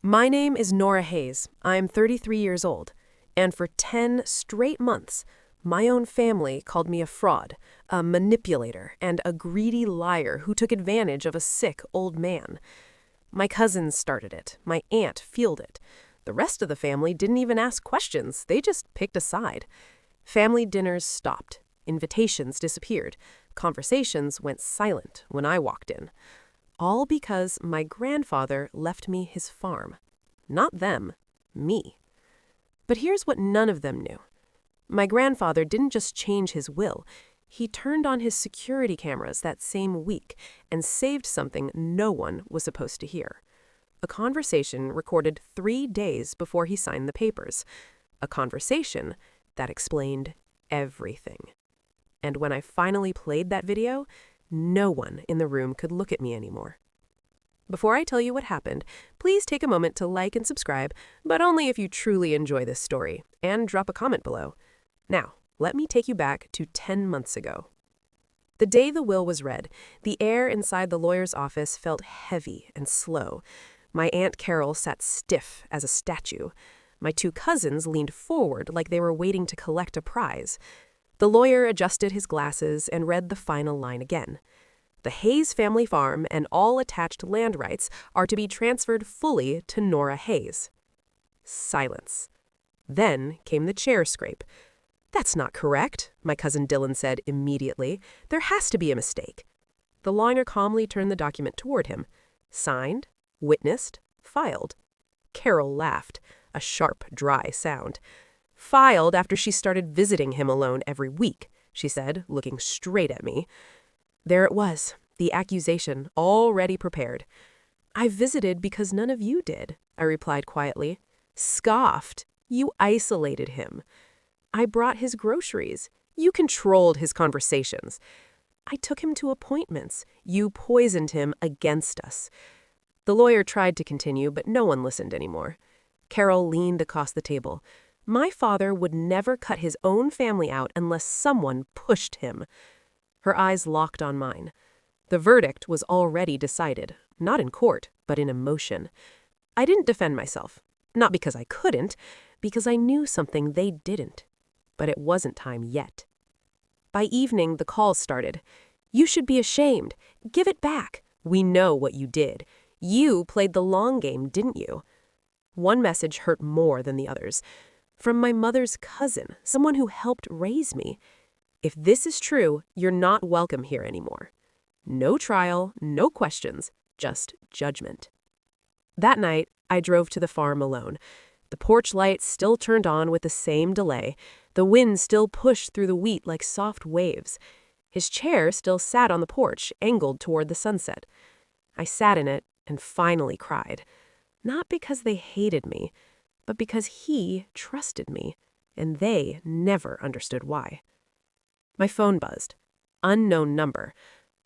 My name is Nora Hayes. I'm 33 years old. And for 10 straight months, my own family called me a fraud, a manipulator, and a greedy liar who took advantage of a sick old man. My cousins started it. My aunt fueled it. The rest of the family didn't even ask questions. They just picked a side. Family dinners stopped. Invitations disappeared. Conversations went silent when I walked in. All because my grandfather left me his farm. Not them, me. But here's what none of them knew. My grandfather didn't just change his will. He turned on his security cameras that same week and saved something no one was supposed to hear. A conversation recorded 3 days before he signed the papers. A conversation that explained everything. And when I finally played that video, no one in the room could look at me anymore. Before I tell you what happened, please take a moment to like and subscribe, but only if you truly enjoy this story, and drop a comment below. Now, let me take you back to 10 months ago. The day the will was read, the air inside the lawyer's office felt heavy and slow. My Aunt Carol sat stiff as a statue. My 2 cousins leaned forward like they were waiting to collect a prize. The lawyer adjusted his glasses and read the final line again. The Hayes family farm and all attached land rights are to be transferred fully to Nora Hayes. Silence. Then came the chair scrape. "That's not correct," my cousin Dylan said immediately. "There has to be a mistake." The lawyer calmly turned the document toward him. Signed, witnessed, filed. Carol laughed, a sharp, dry sound. "Filed after she started visiting him alone every week," she said, looking straight at me. There it was, the accusation, already prepared. "I visited because none of you did," I replied quietly. "Scoffed. You isolated him. I brought his groceries. You controlled his conversations. I took him to appointments. You poisoned him against us." The lawyer tried to continue, but no one listened anymore. Carol leaned across the table. "My father would never cut his own family out unless someone pushed him." Her eyes locked on mine. The verdict was already decided, not in court, but in emotion. I didn't defend myself, not because I couldn't, because I knew something they didn't. But it wasn't time yet. By evening, the calls started. "You should be ashamed. Give it back. We know what you did. You played the long game, didn't you?" One message hurt more than the others. From my mother's cousin, someone who helped raise me. "If this is true, you're not welcome here anymore." No trial, no questions, just judgment. That night, I drove to the farm alone. The porch lights still turned on with the same delay. The wind still pushed through the wheat like soft waves. His chair still sat on the porch, angled toward the sunset. I sat in it and finally cried. Not because they hated me, but because he trusted me, and they never understood why. My phone buzzed. Unknown number.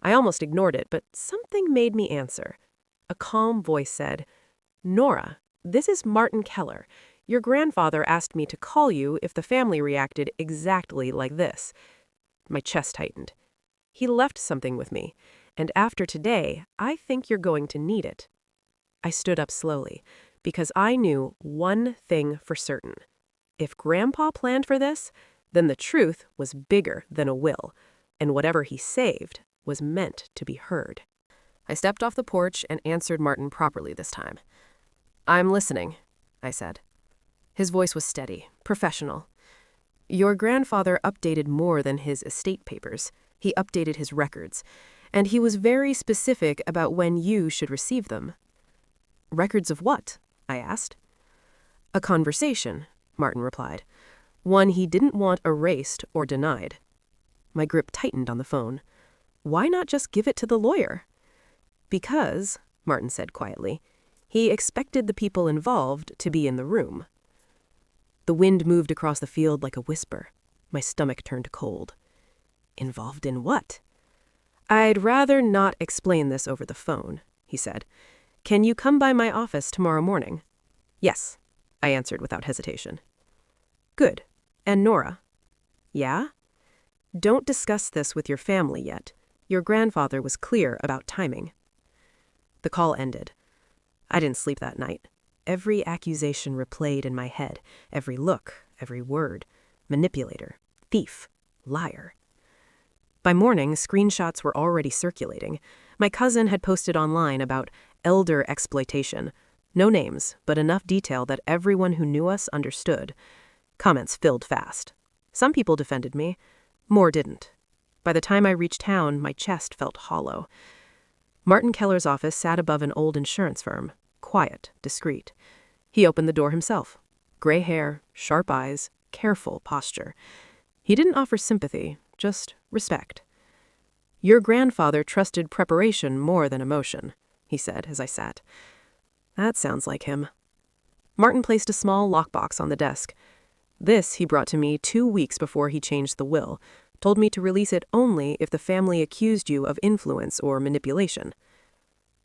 I almost ignored it, but something made me answer. A calm voice said, "Nora, this is Martin Keller. Your grandfather asked me to call you if the family reacted exactly like this." My chest tightened. "He left something with me, and after today, I think you're going to need it." I stood up slowly, because I knew one thing for certain. If Grandpa planned for this, then the truth was bigger than a will, and whatever he saved was meant to be heard. I stepped off the porch and answered Martin properly this time. "I'm listening," I said. His voice was steady, professional. "Your grandfather updated more than his estate papers. He updated his records, and he was very specific about when you should receive them." "Records of what?" I asked. "A conversation," Martin replied. "One he didn't want erased or denied." My grip tightened on the phone. "Why not just give it to the lawyer?" "Because," Martin said quietly, "he expected the people involved to be in the room." The wind moved across the field like a whisper. My stomach turned cold. "Involved in what?" "I'd rather not explain this over the phone," he said. "Can you come by my office tomorrow morning?" "Yes," I answered without hesitation. "Good. And Nora?" "Yeah?" "Don't discuss this with your family yet. Your grandfather was clear about timing." The call ended. I didn't sleep that night. every accusation replayed in my head, every look, every word. Manipulator, thief, liar. By morning, screenshots were already circulating. My cousin had posted online about elder exploitation. No names, but enough detail that everyone who knew us understood. Comments filled fast. Some people defended me. More didn't. By the time I reached town, my chest felt hollow. Martin Keller's office sat above an old insurance firm. Quiet, discreet. He opened the door himself. Gray hair, sharp eyes, careful posture. He didn't offer sympathy, just respect. "Your grandfather trusted preparation more than emotion," he said as I sat. That sounds like him. Martin placed a small lockbox on the desk. This he brought to me 2 weeks before he changed the will, told me to release it only if the family accused you of influence or manipulation.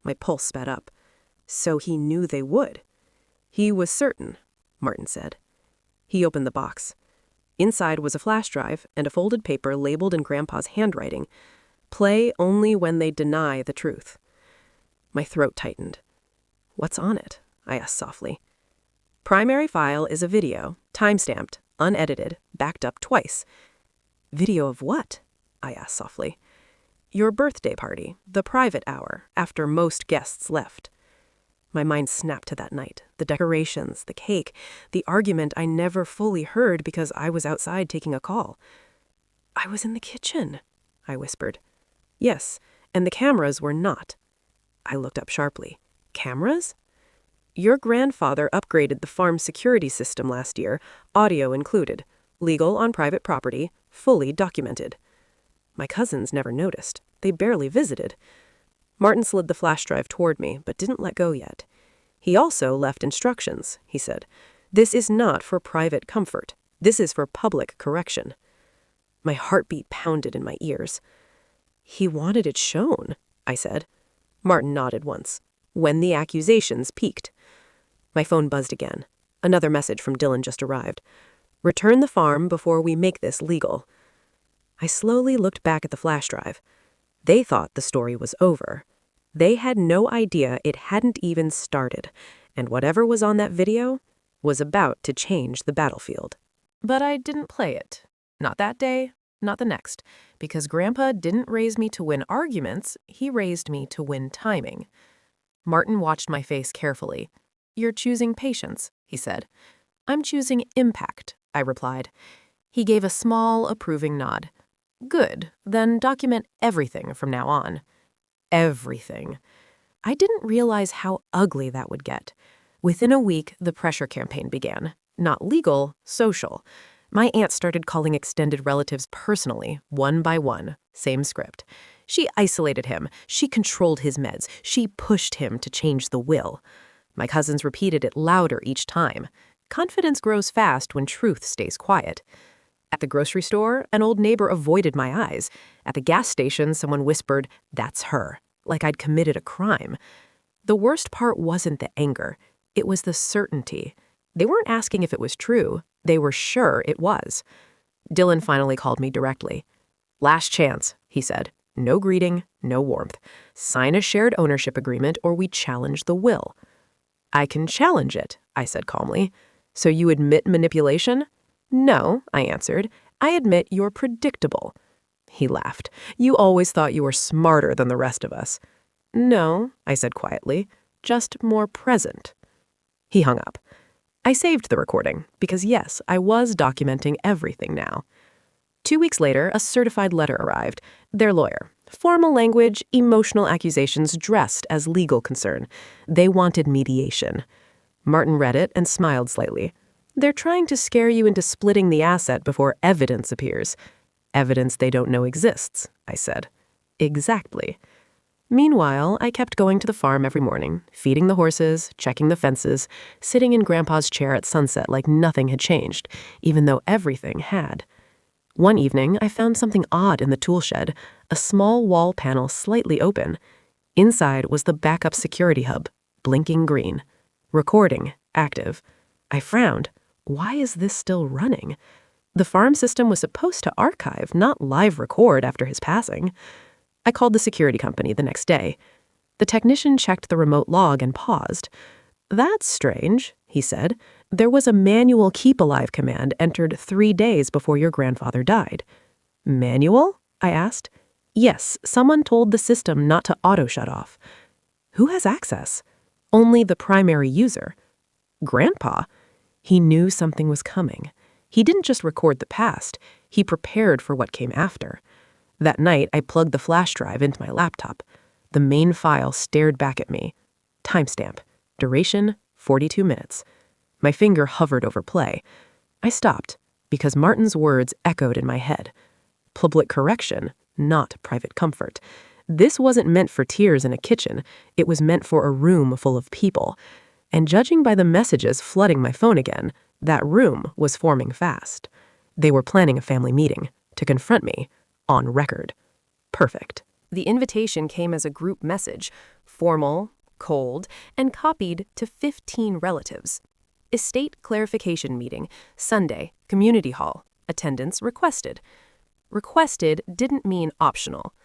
My pulse sped up. So he knew they would. He was certain, Martin said. He opened the box. Inside was a flash drive and a folded paper labeled in Grandpa's handwriting. Play only when they deny the truth. My throat tightened. "What's on it?" I asked softly. "Primary file is a video, time-stamped, unedited, backed up twice." "Video of what?" I asked softly. "Your birthday party, the private hour, after most guests left." My mind snapped to that night, the decorations, the cake, the argument I never fully heard because I was outside taking a call. "I was in the kitchen," I whispered. "Yes, and the cameras were not." I looked up sharply. "Cameras?" "Your grandfather upgraded the farm's security system last year, audio included, legal on private property, fully documented." My cousins never noticed. They barely visited. Martin slid the flash drive toward me, but didn't let go yet. "He also left instructions," he said. "This is not for private comfort. This is for public correction." My heartbeat pounded in my ears. "He wanted it shown," I said. Martin nodded once. "When the accusations peaked." My phone buzzed again. Another message from Dylan just arrived. "Return the farm before we make this legal." I slowly looked back at the flash drive. They thought the story was over. They had no idea it hadn't even started, and whatever was on that video was about to change the battlefield. But I didn't play it. Not that day, not the next, because Grandpa didn't raise me to win arguments, he raised me to win timing. Martin watched my face carefully. "You're choosing patience," he said. "I'm choosing impact," I replied. He gave a small, approving nod. "Good, then document everything from now on." Everything. I didn't realize how ugly that would get. Within a week, the pressure campaign began. Not legal, social. My aunt started calling extended relatives personally, one by one. Same script. She isolated him. She controlled his meds. She pushed him to change the will. My cousins repeated it louder each time. Confidence grows fast when truth stays quiet. At the grocery store, an old neighbor avoided my eyes. At the gas station, someone whispered, "That's her," like I'd committed a crime. The worst part wasn't the anger. It was the certainty. They weren't asking if it was true. They were sure it was. Dylan finally called me directly. "Last chance," he said. "No greeting, no warmth. Sign a shared ownership agreement or we challenge the will." "I can challenge it," I said calmly. "So you admit manipulation?" "No," I answered. "I admit you're predictable." He laughed. "You always thought you were smarter than the rest of us." "No," I said quietly, "just more present." He hung up. I saved the recording because, yes, I was documenting everything now. 2 weeks later, a certified letter arrived. Their lawyer. Formal language, emotional accusations dressed as legal concern. They wanted mediation. Martin read it and smiled slightly. "They're trying to scare you into splitting the asset before evidence appears." "Evidence they don't know exists," I said. "Exactly." Meanwhile, I kept going to the farm every morning, feeding the horses, checking the fences, sitting in Grandpa's chair at sunset like nothing had changed, even though everything had. One evening, I found something odd in the tool shed, a small wall panel slightly open. Inside was the backup security hub, blinking green. Recording, active. I frowned. Why is this still running? The farm system was supposed to archive, not live record after his passing. I called the security company the next day. The technician checked the remote log and paused. That's strange, he said. There was a manual keep alive command entered 3 days before your grandfather died. Manual? I asked. Yes, someone told the system not to auto shut off. Who has access? Only the primary user. Grandpa? He knew something was coming. He didn't just record the past, he prepared for what came after. That night, I plugged the flash drive into my laptop. The main file stared back at me. Timestamp. Duration, 42 minutes. My finger hovered over play. I stopped, because Martin's words echoed in my head. Public correction, not private comfort. This wasn't meant for tears in a kitchen. It was meant for a room full of people. And judging by the messages flooding my phone again, that room was forming fast. They were planning a family meeting to confront me on record. Perfect. The invitation came as a group message, formal, cold, and copied to 15 relatives. Estate clarification meeting, Sunday, community hall. Attendance requested. Requested didn't mean optional.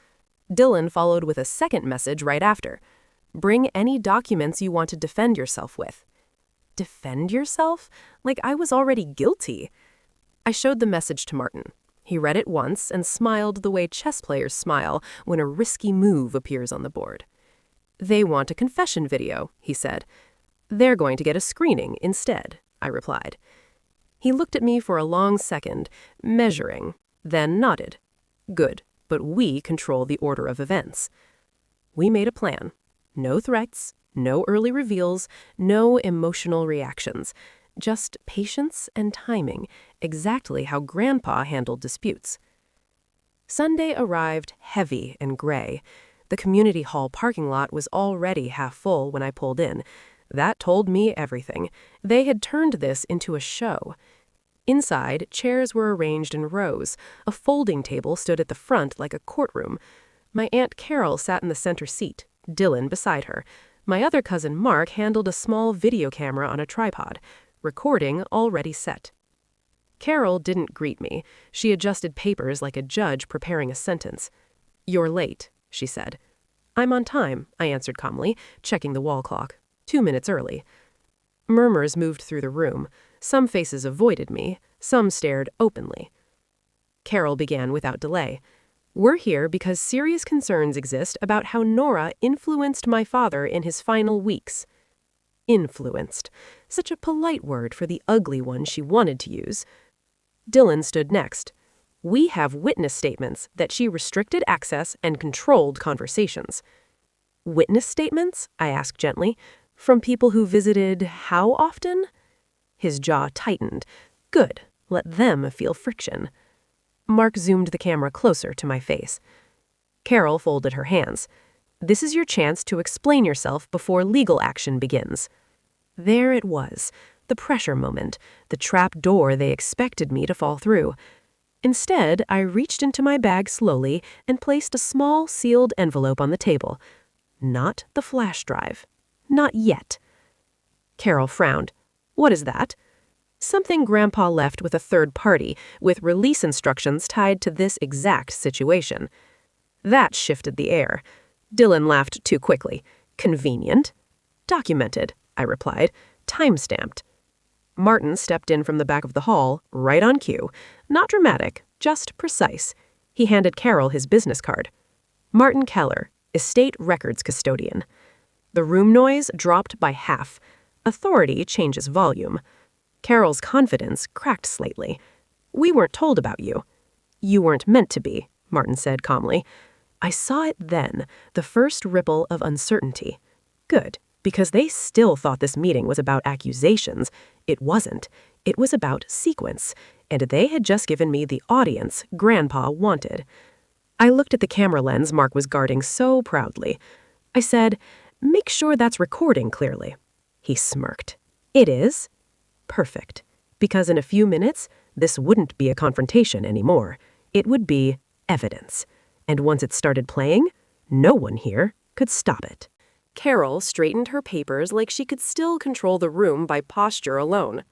Dylan followed with a second message right after. Bring any documents you want to defend yourself with. Defend yourself? Like I was already guilty. I showed the message to Martin. He read it once and smiled the way chess players smile when a risky move appears on the board. They want a confession video, he said. They're going to get a screening instead, I replied. He looked at me for a long second, measuring, then nodded. Good, but we control the order of events. We made a plan. No threats, no early reveals, no emotional reactions. Just patience and timing, exactly how Grandpa handled disputes. Sunday arrived heavy and gray. The community hall parking lot was already half full when I pulled in. That told me everything. They had turned this into a show. Inside, chairs were arranged in rows. A folding table stood at the front like a courtroom. My Aunt Carol sat in the center seat, Dylan beside her. My other cousin Mark handled a small video camera on a tripod. Recording already set. Carol didn't greet me. She adjusted papers like a judge preparing a sentence. "You're late," she said. "I'm on time," I answered calmly, checking the wall clock. 2 minutes early. Murmurs moved through the room. Some faces avoided me. Some stared openly. Carol began without delay. "We're here because serious concerns exist about how Nora influenced my father in his final weeks." Influenced. Such a polite word for the ugly one she wanted to use. Dylan stood next. "We have witness statements that she restricted access and controlled conversations." "Witness statements?" I asked gently. "From people who visited how often?" His jaw tightened. Good. Let them feel friction. Mark zoomed the camera closer to my face. Carol folded her hands. "This is your chance to explain yourself before legal action begins." There it was, the pressure moment, the trap door they expected me to fall through. Instead, I reached into my bag slowly and placed a small sealed envelope on the table. Not the flash drive. Not yet. Carol frowned. "What is that?" "Something Grandpa left with a third party, with release instructions tied to this exact situation." That shifted the air. Dylan laughed too quickly. "Convenient." "Documented," I replied. "Time-stamped." Martin stepped in from the back of the hall, right on cue. Not dramatic, just precise. He handed Carol his business card. "Martin Keller, Estate Records Custodian." The room noise dropped by half. Authority changes volume. Carol's confidence cracked slightly. "We weren't told about you." "You weren't meant to be," Martin said calmly. I saw it then, the first ripple of uncertainty. Good, because they still thought this meeting was about accusations. It wasn't. It was about sequence, and they had just given me the audience Grandpa wanted. I looked at the camera lens Mark was guarding so proudly. I said, "Make sure that's recording clearly." He smirked. "It is?" Perfect. Because in a few minutes, this wouldn't be a confrontation anymore. It would be evidence. And once it started playing, no one here could stop it. Carol straightened her papers like she could still control the room by posture alone.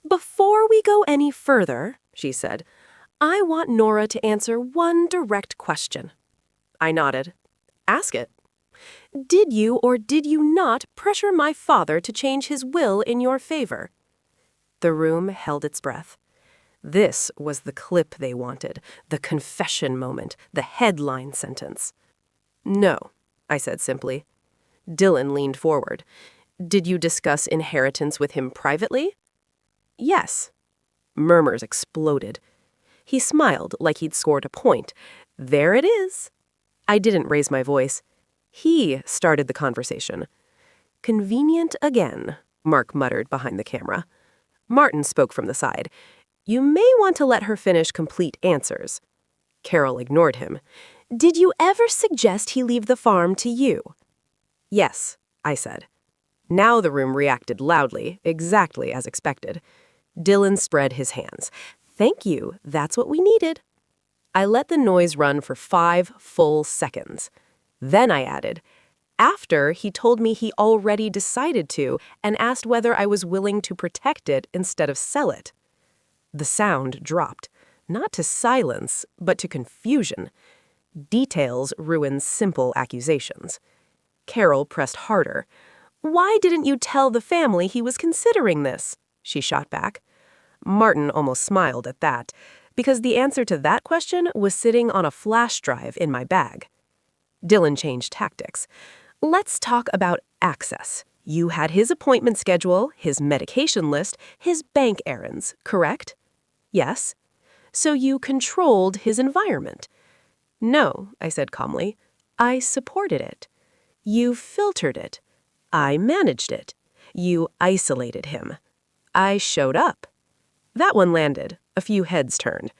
"Before we go any further," she said, "I want Nora to answer one direct question." I nodded. "Ask it." Did you or did you not pressure my father to change his will in your favor?" The room held its breath. This was the clip they wanted, the confession moment, the headline sentence. "No," I said simply. Dylan leaned forward. "Did you discuss inheritance with him privately?" "Yes." Murmurs exploded. He smiled like he'd scored a point. "There it is." I didn't raise my voice. He started the conversation. "Convenient again," Mark muttered behind the camera. Martin spoke from the side. "You may want to let her finish complete answers." Carol ignored him. "Did you ever suggest he leave the farm to you?" "Yes," I said. Now the room reacted loudly, exactly as expected. Dylan spread his hands. "Thank you, that's what we needed." I let the noise run for 5 full seconds. Then I added, "After he told me he already decided to and asked whether I was willing to protect it instead of sell it." The sound dropped, not to silence, but to confusion. Details ruin simple accusations. Carol pressed harder. "Why didn't you tell the family he was considering this?" she shot back. Martin almost smiled at that, because the answer to that question was sitting on a flash drive in my bag. Dylan changed tactics. "Let's talk about access. You had his appointment schedule, his medication list, his bank errands, correct?" "Yes." "So you controlled his environment?" "No," I said calmly. "I supported it. You filtered it. I managed it. You isolated him. I showed up." That one landed. A few heads turned.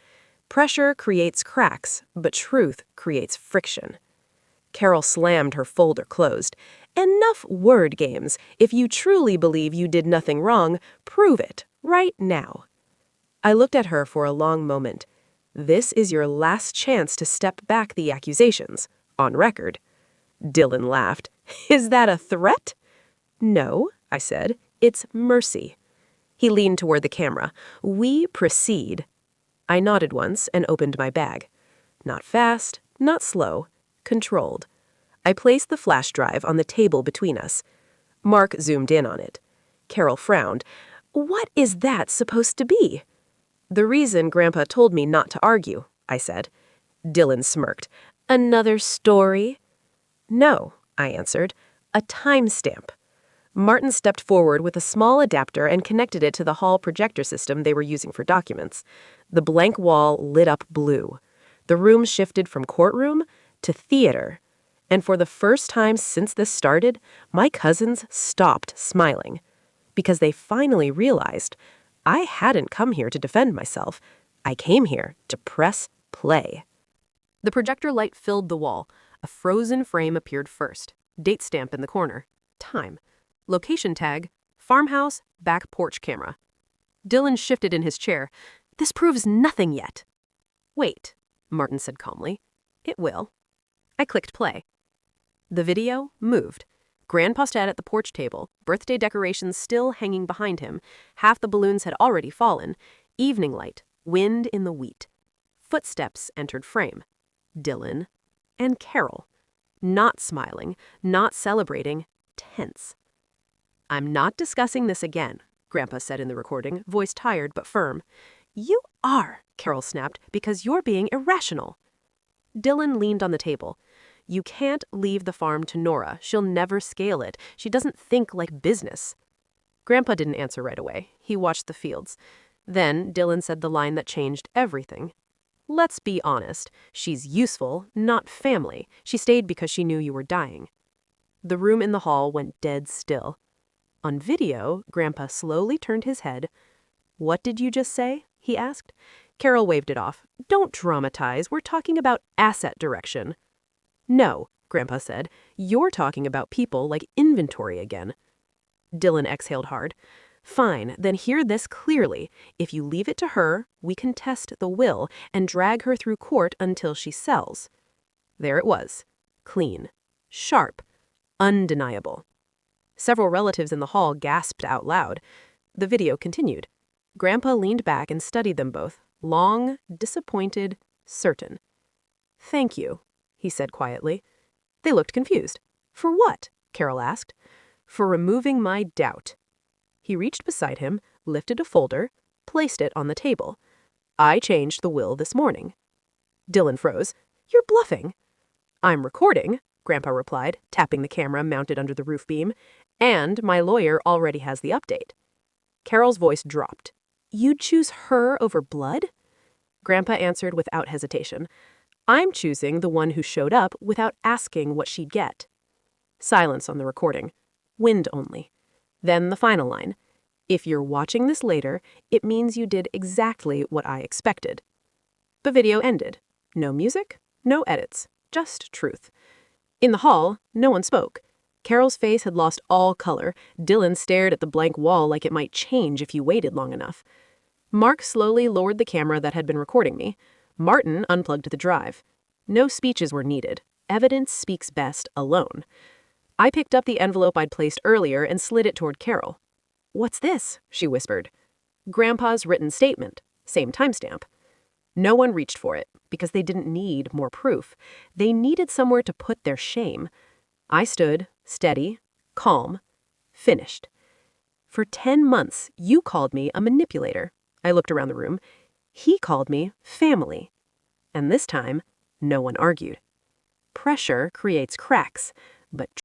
Pressure creates cracks, but truth creates friction. Carol slammed her folder closed. "Enough word games. If you truly believe you did nothing wrong, prove it, right now." I looked at her for a long moment. "This is your last chance to step back the accusations. On record." Dylan laughed. "Is that a threat?" "No," I said. "It's mercy." He leaned toward the camera. "We proceed." I nodded once and opened my bag. Not fast, not slow, controlled. I placed the flash drive on the table between us. Mark zoomed in on it. Carol frowned. "What is that supposed to be?" "The reason Grandpa told me not to argue," I said. Dylan smirked. "Another story?" "No," I answered. "A timestamp." Martin stepped forward with a small adapter and connected it to the hall projector system they were using for documents. The blank wall lit up blue. The room shifted from courtroom to theater. And for the first time since this started, my cousins stopped smiling. Because they finally realized I hadn't come here to defend myself. I came here to press play. The projector light filled the wall. A frozen frame appeared first. Date stamp in the corner. Time. Location tag, farmhouse, back porch camera. Dylan shifted in his chair. "This proves nothing yet." "Wait," Martin said calmly. "It will." I clicked play. The video moved. Grandpa's dad at the porch table, birthday decorations still hanging behind him. Half the balloons had already fallen. Evening light, wind in the wheat. Footsteps entered frame. Dylan and Carol. Not smiling, not celebrating, tense. "I'm not discussing this again," Grandpa said in the recording, voice tired but firm. "You are," Carol snapped, "because you're being irrational." Dylan leaned on the table. "You can't leave the farm to Nora. She'll never scale it. She doesn't think like business." Grandpa didn't answer right away. He watched the fields. Then Dylan said the line that changed everything. "Let's be honest. She's useful, not family. She stayed because she knew you were dying." The room in the hall went dead still. On video, Grandpa slowly turned his head. "What did you just say?" he asked. Carol waved it off. "Don't dramatize. We're talking about asset direction." "No," Grandpa said. "You're talking about people like inventory again." Dylan exhaled hard. "Fine, then hear this clearly. If you leave it to her, we contest the will and drag her through court until she sells." There it was. Clean. Sharp. Undeniable. Several relatives in the hall gasped out loud. The video continued. Grandpa leaned back and studied them both, long, disappointed, certain. "Thank you," he said quietly. They looked confused. For what? Carol asked. For removing my doubt. He reached beside him, lifted a folder, placed it on the table. I changed the will this morning. Dylan froze. You're bluffing. I'm recording, Grandpa replied, tapping the camera mounted under the roof beam, and my lawyer already has the update. Carol's voice dropped. You'd choose her over blood? Grandpa answered without hesitation. I'm choosing the one who showed up without asking what she'd get. Silence on the recording. Wind only. Then the final line. If you're watching this later, it means you did exactly what I expected. The video ended. No music, no edits, just truth. In the hall, no one spoke. Carol's face had lost all color. Dylan stared at the blank wall like it might change if you waited long enough. Mark slowly lowered the camera that had been recording me. Martin unplugged the drive. No speeches were needed. Evidence speaks best alone. I picked up the envelope I'd placed earlier and slid it toward Carol. What's this? She whispered. Grandpa's written statement. Same timestamp. No one reached for it, because they didn't need more proof. They needed somewhere to put their shame. I stood, steady, calm, finished. For 10 months, you called me a manipulator. I looked around the room. He called me family. And this time, no one argued. Pressure creates cracks, but